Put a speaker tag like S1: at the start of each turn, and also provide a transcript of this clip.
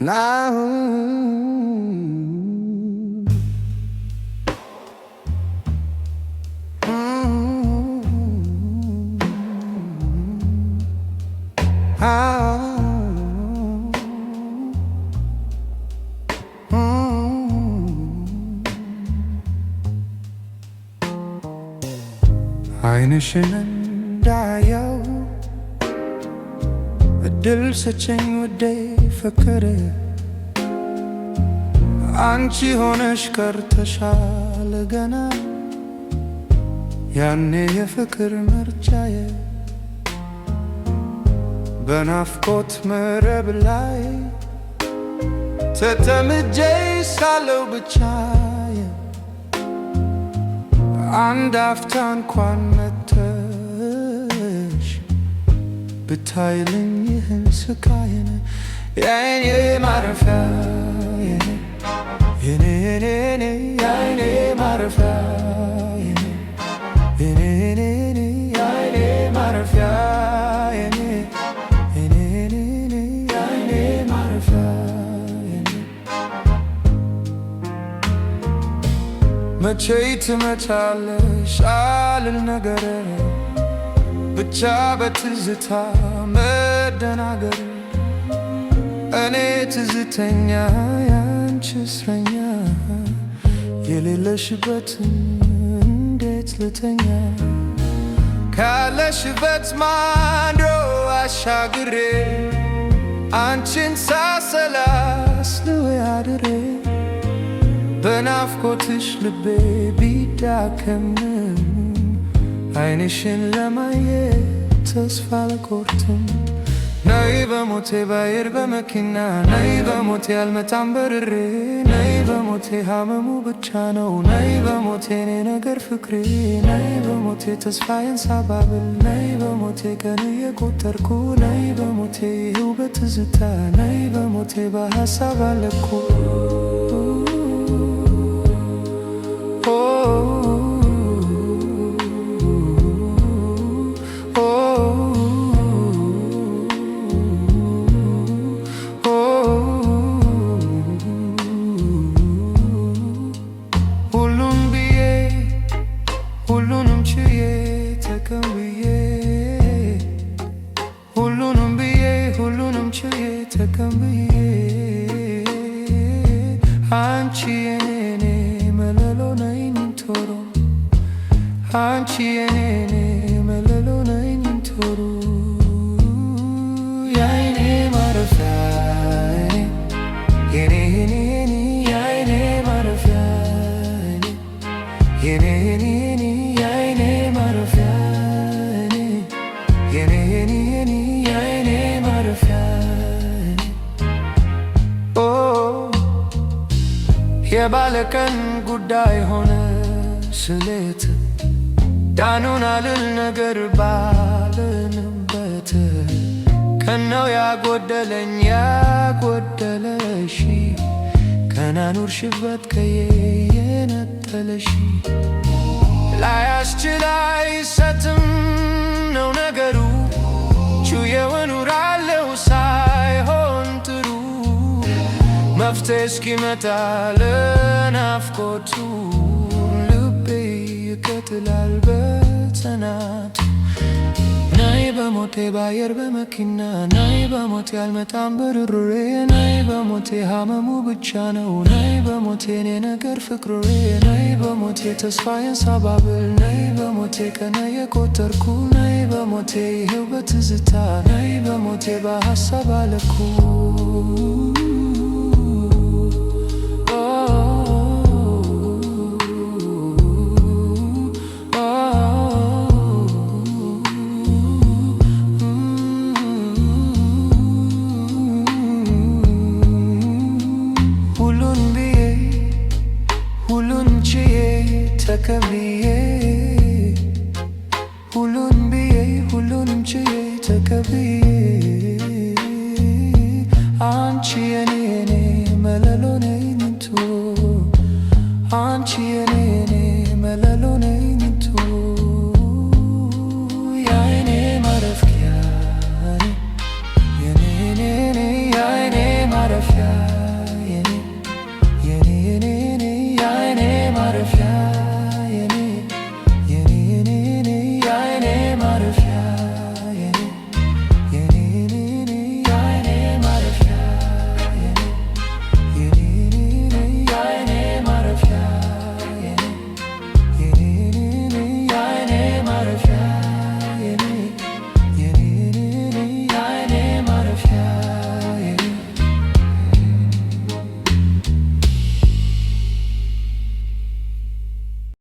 S1: Now ዓይንሽን እንዳየው እድል ሰጨኝ ውዴ ፍቅር አንቺ ሆነሽ ቀርተሻል ገና ያኔ የፍቅር ምርጫዬ በናፍቆት መረብ ላይ ተጠምጄ ሳለው ብቻዬ አንድ አፍታ እንኳን መተሽ ብታይልኝ ይህን ስቃዬን የዓይኔ ማረፊያ የኔ የዓይኔ ማረፊያ የኔ የዓይኔ ማረፊያ የኔ የዓይኔ ማረፊያ መቼ ትመጫለሽ አልል ነገር ብቻ በትዝታ መደናገር እኔ ትዝተኛ ያንቺ እስረኛ የሌለሽበትን እንዴት ልተኛ ካለሽበት ማዶ አሻግሬ አንቺን ሳሰላስለው አድሬ በናፍቆትሽ ልቤ ቢዳከምም ዓይንሽን ለማየት ተስፋ አልቆርጥም ነይ በሞቴ ባየር በመኪና ነይ በሞቴ አልመጣም በርሬ ነይ በሞቴ ሐመሙ ብቻ ነው ነይ በሞቴ እኔ ነገር ፍቅሬ ነይ በሞቴ ተስፋዬን ሳባብል ነይ በሞቴ ቀን እየቆጠርኩ ነይ በሞቴ ይኸው በትዝታ ነይ በሞቴ በሐሳብ አለኩ ሁሉንም ችዬ ተቀብዬ ሁሉንም ብዬ ሁሉንም ችዬ ተቀብዬ አንቺ የኔ መለሎ ነይ ቶሮ አንቺ የኔ መለሎ ነይ ቶሮ የዓይኔ ማረፊያ የኔ የዓይኔ ማረፊያ የኔ የዓይኔ ማረፊያ የኔ የዓይኔ ማረፊያ የባለቀን ጉዳይ ሆነ ስሌት ዳኑን አልል ነገር ባልንበት ከነው ያጎደለኝ ያጎደለሽ ከናኑርሽበት ከዬ የነጠለሽ ላያስችል አይሰጥም ነው ነገሩ ችዬው እኖራለሁ ሳይሆን ጥሩ መፍትሄ እስኪመጣ ለናፍቆቱ ልቤ ይቀጥላል በጽናት ናይ በሞቴ ባየር በመኪና ናይ በሞቴ አልመጣም በርሬ ናይ በሞቴ ሐመሙ ብቻ ነው ናይ በሞቴ እኔ ነገር ፍቅሬ ናይ በሞቴ ተስፋዬን ሳባብል ናይ በሞቴ ቀን የቆጠርኩ ናይ በሞቴ ይኸው በትዝታ ናይ በሞቴ በሐሳብ አለኩ ተቀብዬ ሁሉን ብዬ ሁሉንም ችዬ ተቀብዬ አንቺ የኔ መለሎ ነይ ቶሮ አንቺ